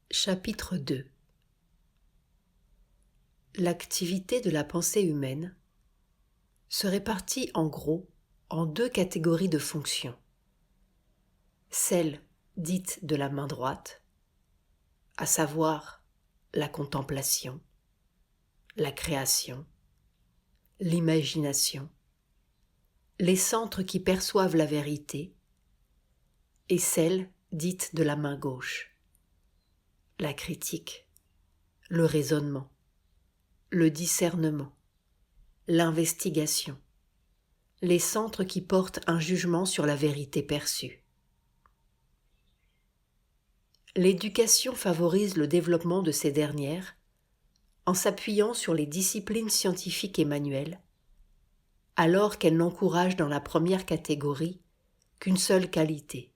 Chapitre 2. L'activité de la pensée humaine se répartit en gros en deux catégories de fonctions. Celle dite de la main droite, à savoir la contemplation, la création, l'imagination, les centres qui perçoivent la vérité, et celle dite de la main gauche, la critique, le raisonnement, le discernement, l'investigation, les centres qui portent un jugement sur la vérité perçue. L'éducation favorise le développement de ces dernières en s'appuyant sur les disciplines scientifiques et manuelles, alors qu'elle n'encourage dans la première catégorie qu'une seule qualité,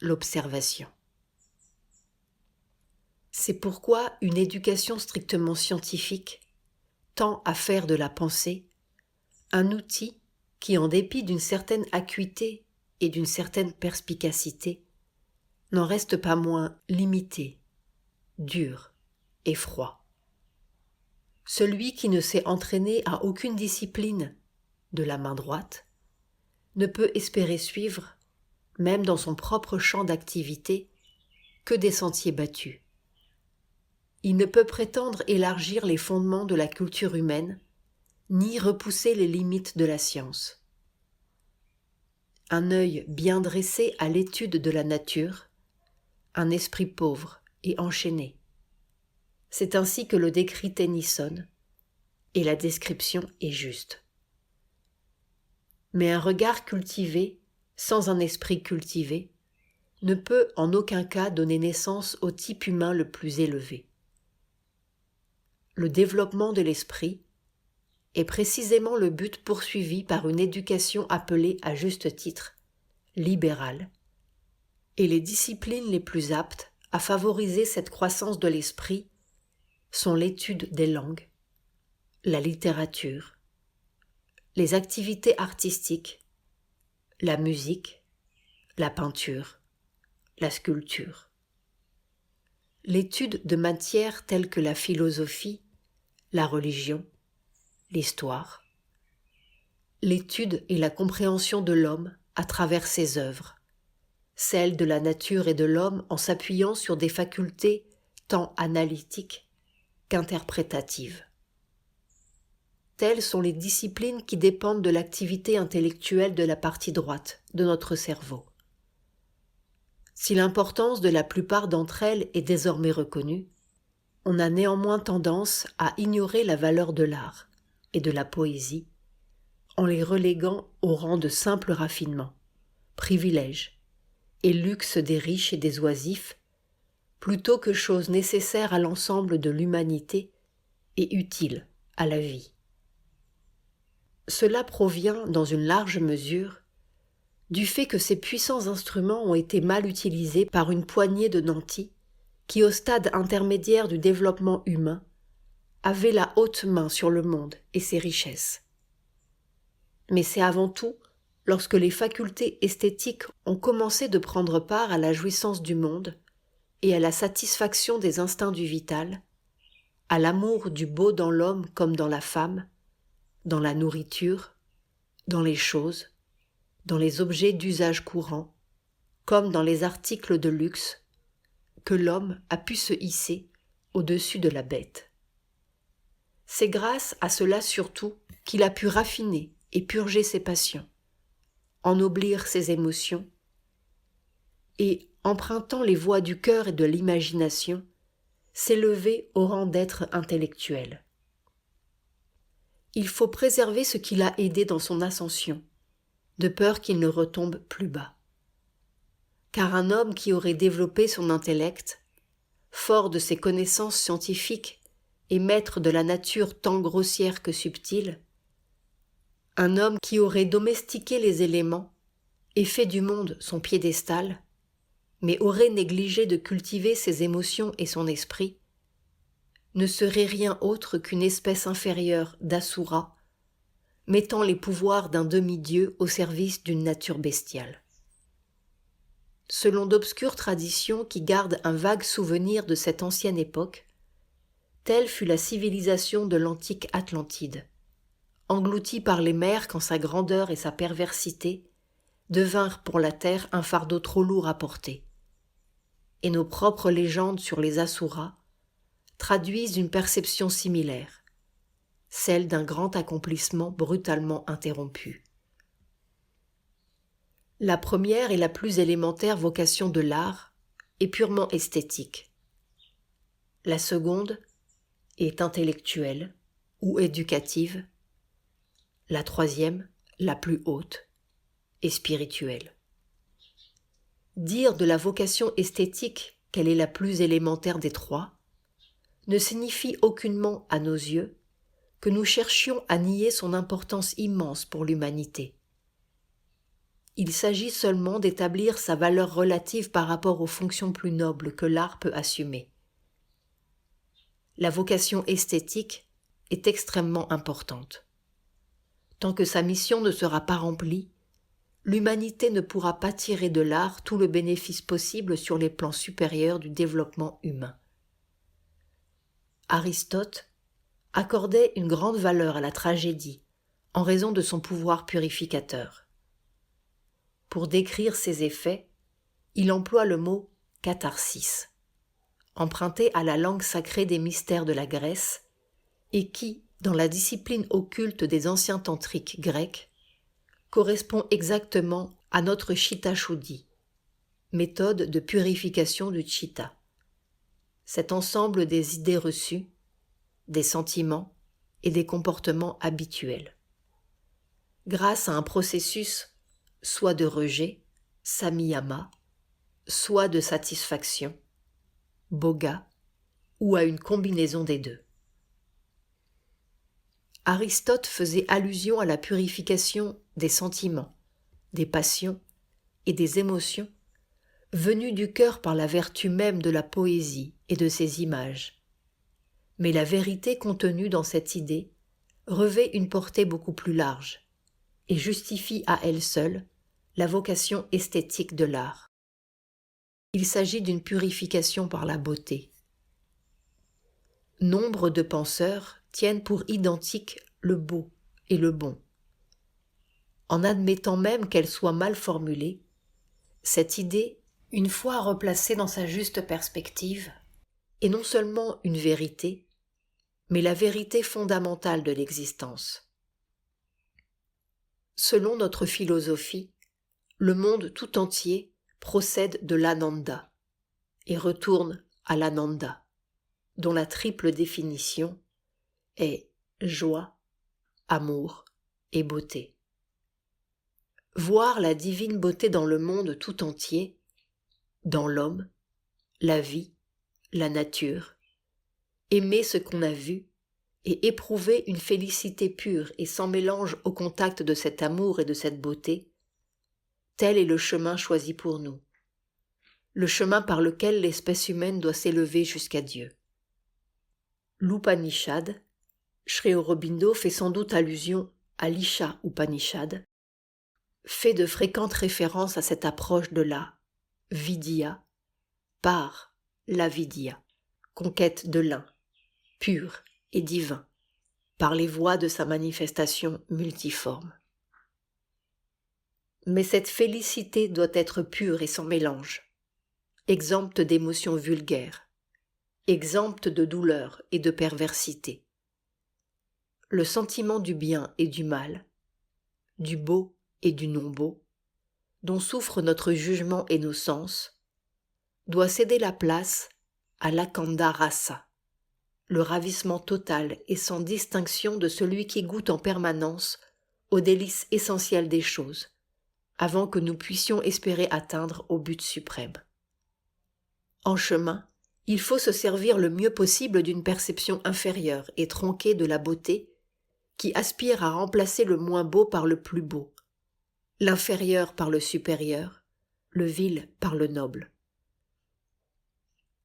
l'observation. C'est pourquoi une éducation strictement scientifique tend à faire de la pensée un outil qui, en dépit d'une certaine acuité et d'une certaine perspicacité, n'en reste pas moins limité, dur et froid. Celui qui ne s'est entraîné à aucune discipline de la main droite ne peut espérer suivre, même dans son propre champ d'activité, que des sentiers battus. Il ne peut prétendre élargir les fondements de la culture humaine, ni repousser les limites de la science. Un œil bien dressé à l'étude de la nature, un esprit pauvre et enchaîné. C'est ainsi que le décrit Tennyson, et la description est juste. Mais un regard cultivé, sans un esprit cultivé, ne peut en aucun cas donner naissance au type humain le plus élevé. Le développement de l'esprit est précisément le but poursuivi par une éducation appelée à juste titre libérale, et les disciplines les plus aptes à favoriser cette croissance de l'esprit sont l'étude des langues, la littérature, les activités artistiques, la musique, la peinture, la sculpture. L'étude de matières telles que la philosophie, la religion, l'histoire, l'étude et la compréhension de l'homme à travers ses œuvres, celle de la nature et de l'homme en s'appuyant sur des facultés tant analytiques qu'interprétatives. Telles sont les disciplines qui dépendent de l'activité intellectuelle de la partie droite de notre cerveau. Si l'importance de la plupart d'entre elles est désormais reconnue, on a néanmoins tendance à ignorer la valeur de l'art et de la poésie en les reléguant au rang de simples raffinements, privilèges et luxe des riches et des oisifs, plutôt que choses nécessaires à l'ensemble de l'humanité et utiles à la vie. Cela provient, dans une large mesure, du fait que ces puissants instruments ont été mal utilisés par une poignée de nantis qui, au stade intermédiaire du développement humain, avaient la haute main sur le monde et ses richesses. Mais c'est avant tout lorsque les facultés esthétiques ont commencé de prendre part à la jouissance du monde et à la satisfaction des instincts du vital, à l'amour du beau dans l'homme comme dans la femme, dans la nourriture, dans les choses, dans les objets d'usage courant, comme dans les articles de luxe, que l'homme a pu se hisser au-dessus de la bête. C'est grâce à cela surtout qu'il a pu raffiner et purger ses passions, ennoblir ses émotions, et, empruntant les voies du cœur et de l'imagination, s'élever au rang d'être intellectuel. Il faut préserver ce qui l'a aidé dans son ascension, de peur qu'il ne retombe plus bas. Car un homme qui aurait développé son intellect, fort de ses connaissances scientifiques et maître de la nature tant grossière que subtile, un homme qui aurait domestiqué les éléments et fait du monde son piédestal, mais aurait négligé de cultiver ses émotions et son esprit, ne serait rien autre qu'une espèce inférieure d'Asura, mettant les pouvoirs d'un demi-dieu au service d'une nature bestiale. selon d'obscures traditions qui gardent un vague souvenir de cette ancienne époque, telle fut la civilisation de l'antique Atlantide, engloutie par les mers quand sa grandeur et sa perversité devinrent pour la terre un fardeau trop lourd à porter. Et nos propres légendes sur les Asuras traduisent une perception similaire, celle d'un grand accomplissement brutalement interrompu. La première et la plus élémentaire vocation de l'art est purement esthétique. La seconde est intellectuelle ou éducative. La troisième, la plus haute, est spirituelle. Dire de la vocation esthétique qu'elle est la plus élémentaire des trois ne signifie aucunement, à nos yeux, que nous cherchions à nier son importance immense pour l'humanité. Il s'agit seulement d'établir sa valeur relative par rapport aux fonctions plus nobles que l'art peut assumer. La vocation esthétique est extrêmement importante. Tant que sa mission ne sera pas remplie, l'humanité ne pourra pas tirer de l'art tout le bénéfice possible sur les plans supérieurs du développement humain. Aristote accordait une grande valeur à la tragédie en raison de son pouvoir purificateur. Pour décrire ses effets, il emploie le mot « catharsis », emprunté à la langue sacrée des mystères de la Grèce et qui, dans la discipline occulte des anciens tantriques grecs, correspond exactement à notre Chitta Shuddhi, méthode de purification du Chitta. Cet ensemble des idées reçues, des sentiments et des comportements habituels. Grâce à un processus soit de rejet, samyama, soit de satisfaction, boga, ou à une combinaison des deux. Aristote faisait allusion à la purification des sentiments, des passions et des émotions venues du cœur par la vertu même de la poésie et de ses images. Mais la vérité contenue dans cette idée revêt une portée beaucoup plus large et justifie à elle seule la vocation esthétique de l'art. Il s'agit d'une purification par la beauté. Nombre de penseurs tiennent pour identique le beau et le bon. En admettant même qu'elle soit mal formulée, cette idée, une fois replacée dans sa juste perspective, est non seulement une vérité, mais la vérité fondamentale de l'existence. Selon notre philosophie, le monde tout entier procède de l'ananda et retourne à l'ananda, dont la triple définition est joie, amour et beauté. Voir la divine beauté dans le monde tout entier, dans l'homme, la vie, la nature, aimer ce qu'on a vu et éprouver une félicité pure et sans mélange au contact de cet amour et de cette beauté, tel est le chemin choisi pour nous, le chemin par lequel l'espèce humaine doit s'élever jusqu'à Dieu. L'Upanishad, Sri Aurobindo fait sans doute allusion à l'Isha Upanishad, fait de fréquentes références à cette approche de la vidya par la vidya, conquête de l'un, pur et divin, par les voies de sa manifestation multiforme. Mais cette félicité doit être pure et sans mélange, exempte d'émotions vulgaires, exempte de douleur et de perversité. Le sentiment du bien et du mal, du beau et du non-beau, dont souffrent notre jugement et nos sens, doit céder la place à l'akanda rasa, le ravissement total et sans distinction de celui qui goûte en permanence aux délices essentielles des choses, avant que nous puissions espérer atteindre au but suprême. En chemin, il faut se servir le mieux possible d'une perception inférieure et tronquée de la beauté qui aspire à remplacer le moins beau par le plus beau, l'inférieur par le supérieur, le vil par le noble.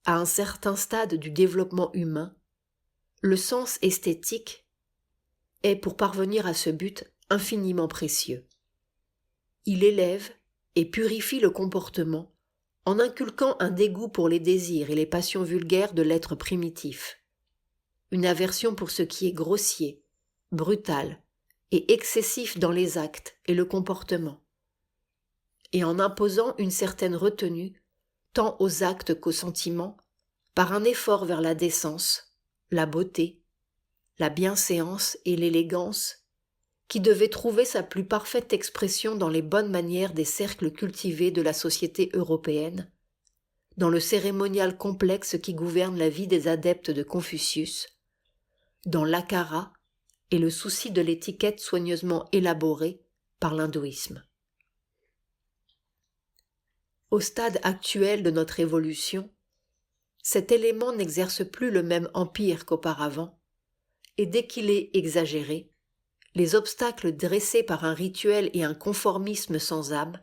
À un certain stade du développement humain, le sens esthétique est, pour parvenir à ce but, infiniment précieux. Il élève et purifie le comportement en inculquant un dégoût pour les désirs et les passions vulgaires de l'être primitif, une aversion pour ce qui est grossier, brutal et excessif dans les actes et le comportement, et en imposant une certaine retenue tant aux actes qu'aux sentiments, par un effort vers la décence, la beauté, la bienséance et l'élégance, qui devait trouver sa plus parfaite expression dans les bonnes manières des cercles cultivés de la société européenne, dans le cérémonial complexe qui gouverne la vie des adeptes de Confucius, dans l'akara et le souci de l'étiquette soigneusement élaborée par l'hindouisme. Au stade actuel de notre évolution, cet élément n'exerce plus le même empire qu'auparavant, et dès qu'il est exagéré, les obstacles dressés par un rituel et un conformisme sans âme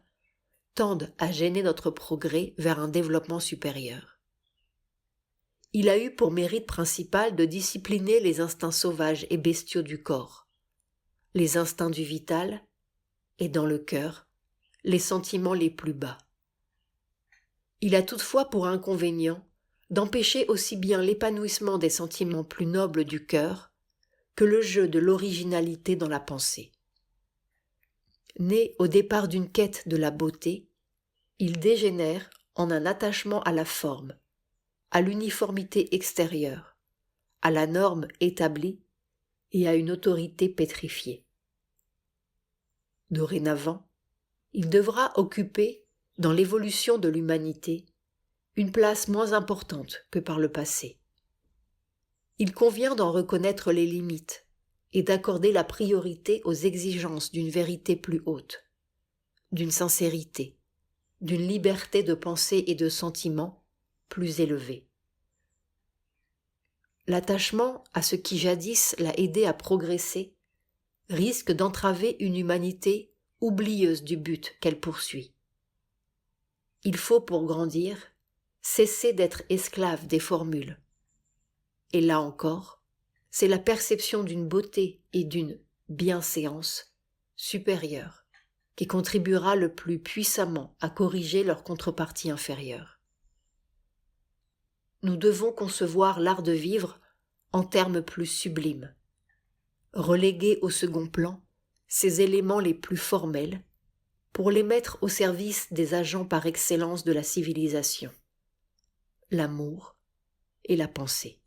tendent à gêner notre progrès vers un développement supérieur. Il a eu pour mérite principal de discipliner les instincts sauvages et bestiaux du corps, les instincts du vital, et dans le cœur, les sentiments les plus bas. Il a toutefois pour inconvénient d'empêcher aussi bien l'épanouissement des sentiments plus nobles du cœur que le jeu de l'originalité dans la pensée. Né au départ d'une quête de la beauté, il dégénère en un attachement à la forme, à l'uniformité extérieure, à la norme établie et à une autorité pétrifiée. Dorénavant, il devra occuper, dans l'évolution de l'humanité, une place moins importante que par le passé. Il convient d'en reconnaître les limites et d'accorder la priorité aux exigences d'une vérité plus haute, d'une sincérité, d'une liberté de pensée et de sentiment plus élevée. L'attachement à ce qui jadis l'a aidé à progresser risque d'entraver une humanité oublieuse du but qu'elle poursuit. Il faut, pour grandir, cesser d'être esclave des formules. Et là encore, c'est la perception d'une beauté et d'une bienséance supérieure qui contribuera le plus puissamment à corriger leur contrepartie inférieure. Nous devons concevoir l'art de vivre en termes plus sublimes, reléguer au second plan ces éléments les plus formels pour les mettre au service des agents par excellence de la civilisation, l'amour et la pensée.